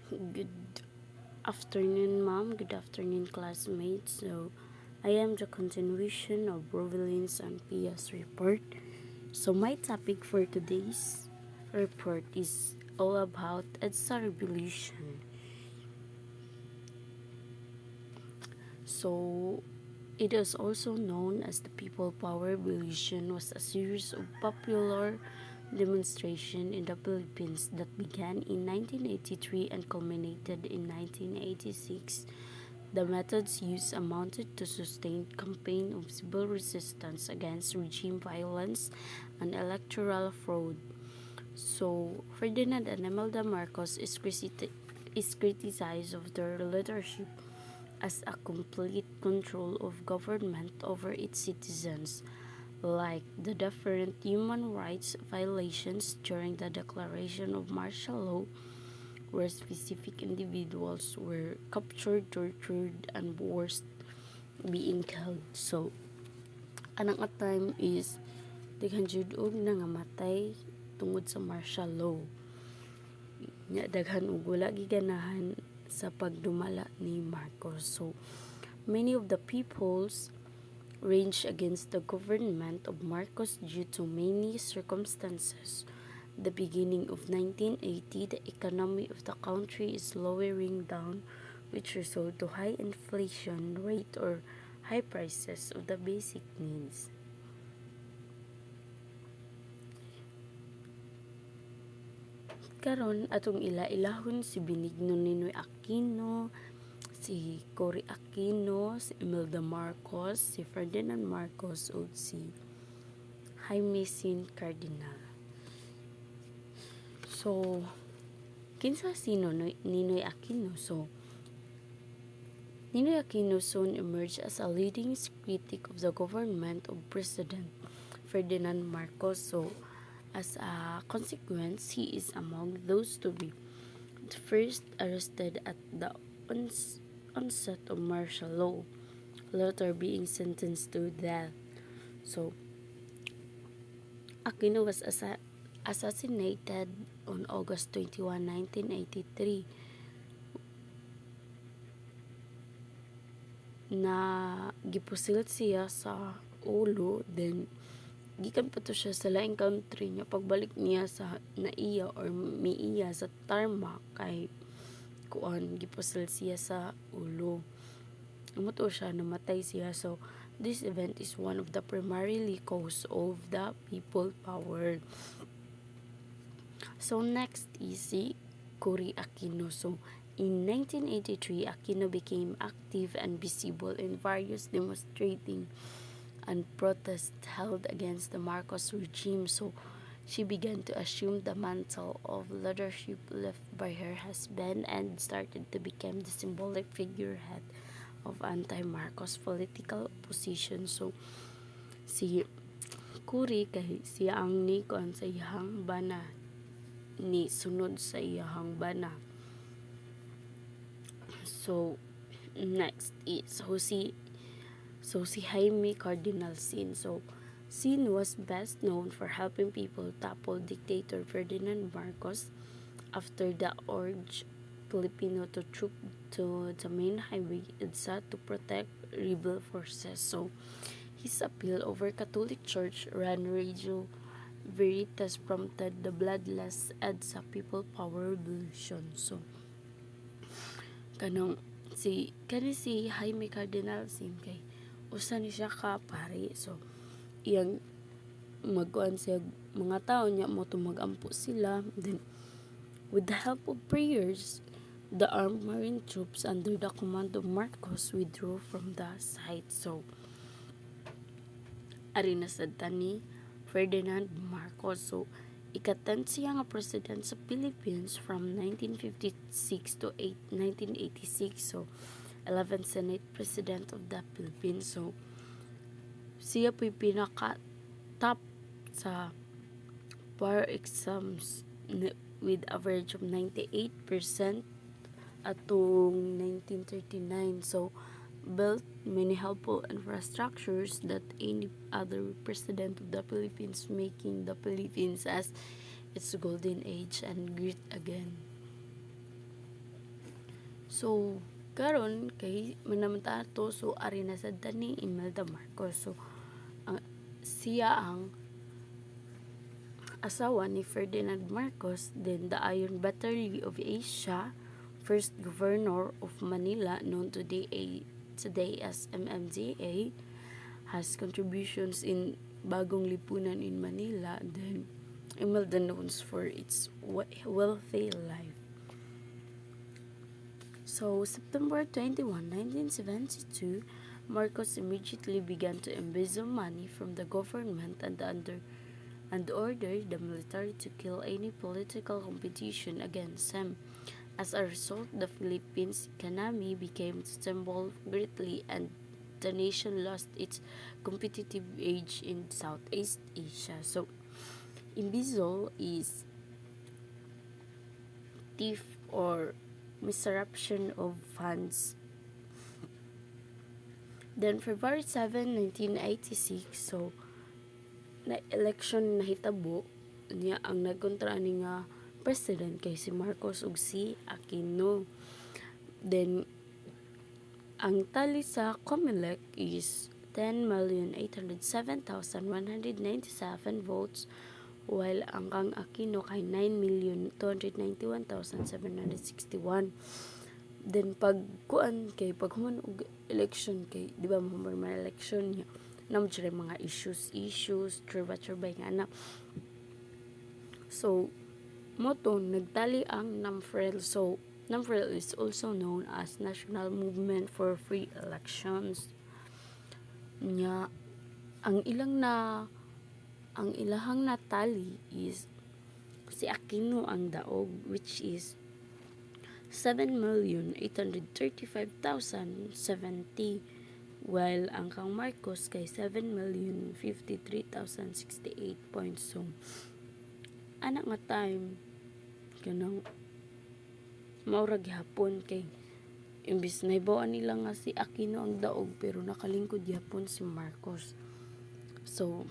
Good afternoon, ma'am. Good afternoon, classmates. So, I am the continuation of Rovelin's and Pia's report. So, my topic for today's report is all about EDSA revolution. So, it is also known as the People Power Revolution, was a series of popular demonstration in the Philippines that began in 1983 and culminated in 1986. The methods used amounted to sustained campaign of civil resistance against regime violence and electoral fraud. So, Ferdinand and Imelda Marcos is criticized of their leadership as a complete control of government over its citizens, like the different human rights violations during the declaration of martial law, where specific individuals were captured, tortured, and worse, being killed. So, anang at time is daghan jud og nangamatay tungod sa martial law. Nya daghan og wala giganahan sa pagdumala ni Marcos. So, many of the peoples ranged against the government of Marcos due to many circumstances. The beginning of 1980, the economy of the country is lowering down, which result to high inflation rate or high prices of the basic needs. Karon atong ila-ilahon si Benigno Ninoy Aquino, si Cory Aquino, si Imelda Marcos, si Ferdinand Marcos ug si Jaime Sin Cardinal. So, kinsa sino Ninoy Aquino? So, Ninoy Aquino soon emerged as a leading critic of the government of President Ferdinand Marcos. So, as a consequence, he is among those to be first arrested at the onset of martial law, later being sentenced to death. So, Aquino was assassinated on August 21, 1983 na gipusil siya sa ulo, then gikan pa to siya sa laing country niya pagbalik niya sa naiya or miiya sa tarmac kay kuan gipusil siya sa ulo. Umuto siya, namatay siya. So, this event is one of the primarily cause of the people power. So, next is si Cory Aquino. So, in 1983, Aquino became active and visible in various demonstrating and protests held against the Marcos regime. So, she began to assume the mantle of leadership left by her husband and started to become the symbolic figurehead of anti-Marcos political opposition. So, si Cory kay siya ang ni kuan sa iyang bana, ni sunod sa iyang bana. So, next is si Jaime Cardinal Sin. So, Sin was best known for helping people topple dictator Ferdinand Marcos after the urge Filipino to troop to the main highway EDSA to protect rebel forces. So, his appeal over Catholic Church ran Radio Veritas prompted the bloodless EDSA People Power Revolution. So, si Jaime Cardinal Sin kay usa ni siya ka pare. So, iyang magkuan siya mga tao niya mo tumagampo sila. Then, with the help of prayers, the armed marine troops under the command of Marcos withdrew from the site. So, ari na sad ni Ferdinand Marcos. So, ika-10 siya nga president sa Philippines from 1956 to 1986. So, 11th Senate President of the Philippines. So, siya po'y pinaka-top sa bar exams with average of 98% atong 1939. So, built many helpful infrastructures that any other president of the Philippines, making the Philippines as its golden age and great again. So karon kay manamanta to, so ari na sad ni Imelda Marcos. So ang siya ang asawa ni Ferdinand Marcos, then the Iron Battery of Asia, first governor of Manila, known today as MMDA, has contributions in Bagong Lipunan in Manila, then Imelda known for its wealthy life. So, September 21, 1972, Marcos immediately began to embezzle money from the government and ordered the military to kill any political competition against him. As a result, the Philippines' economy became stumbled greatly and the nation lost its competitive edge in Southeast Asia. So, embezzle is thief or misruption of funds. Then February 7, 1986, so na election nahitabo niya ang nagkontra ni nga president kay si Marcos ug si Aquino. Then ang tally sa COMELEC is 10,807,197 votes, while ang kang Aquino kay 9,291,761. Then pagkuan kay paghuman og election kay di ba mo election niya nam mga issues turbay nga na. So moto nagtali ang NAMFREL. So NAMFREL is also known as National Movement for Free Elections. Nya ang ilahang natali is si Aquino ang daog, which is 7,835,070, while ang kang Marcos kay 7,053,068 points. So anak nga time kanang maura gihapon kay imbis na ibawaan nila nga si Aquino ang daog pero nakalingkod gihapon si Marcos. So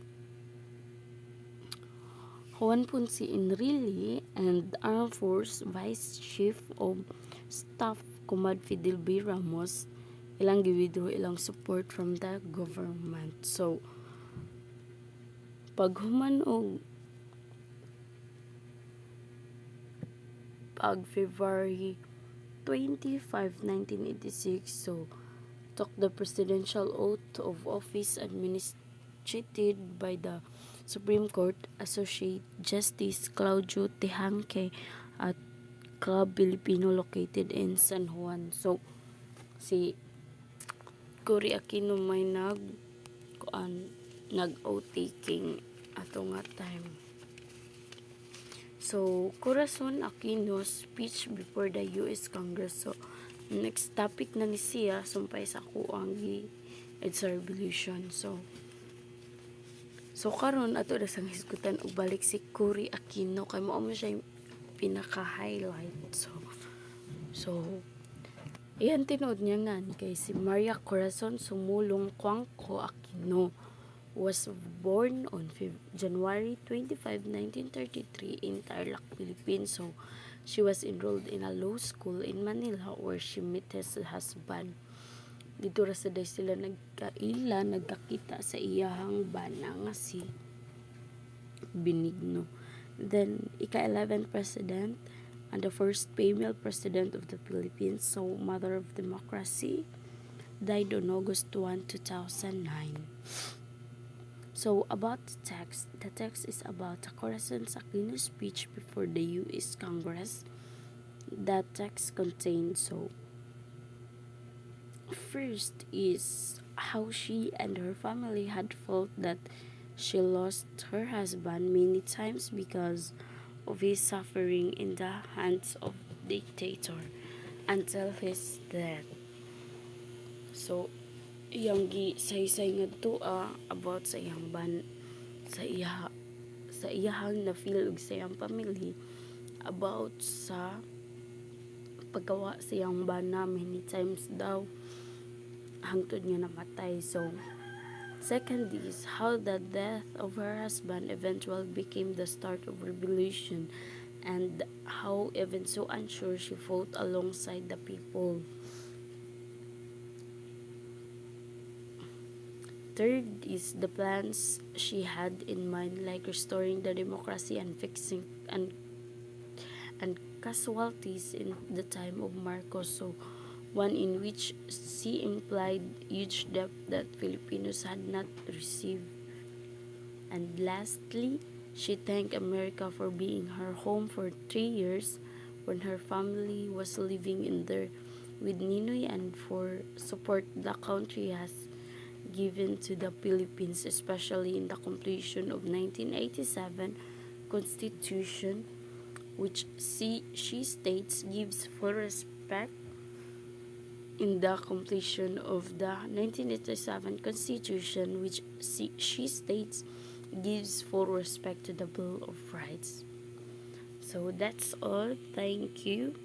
Juan Ponce Enrile and Armed Force Vice Chief of Staff Command Fidel B. Ramos ilang giwithdraw ilang support from the government. So paghuman og February 25, 1986, so took the presidential oath of office administered by the Supreme Court Associate Justice Claudio Tejanque at Club Filipino located in San Juan. So si Cory Aquino may nag-oath taking ato nga time. So Corazon Aquino's speech before the US Congress. So next topic na ni siya sumpay sa kuang EDSA Revolution. So karon ato na sang hisgutan og balik si Cory Aquino kay mao man siya pinaka-highlight. So iyan tinuod niya nga kay si Maria Corazon Sumulong Cuangco Aquino was born on January 25, 1933 in Tarlac, Philippines. So she was enrolled in a law school in Manila where she met his husband. Dito ra sa day sila nagkakita sa iyahang bana nga si Benigno. Then ika-11th president and the first female president of the Philippines, so mother of democracy, died on August 1, 2009. So about the text is about Corazon Aquino's speech before the US Congress. That text contains first is how she and her family had felt that she lost her husband many times because of his suffering in the hands of dictator until his death. So iyang gi-say nga about sa iyang sa iyahang na feel og sa iyang family about sa paggawa sa iyang bana many times daw hangtod niya namatay. So second is how the death of her husband eventually became the start of revolution and how even so unsure she fought alongside the people. Third is the plans she had in mind, like restoring the democracy and fixing and casualties in the time of Marcos. So one in which she implied huge debt that Filipinos had not received. And lastly, she thanked America for being her home for 3 years when her family was living in there with Ninoy, and for support the country has given to the Philippines, especially in the completion of 1987 Constitution, which she states gives full respect in the completion of the 1987 Constitution, which she states gives full respect to the Bill of Rights. So that's all. Thank you.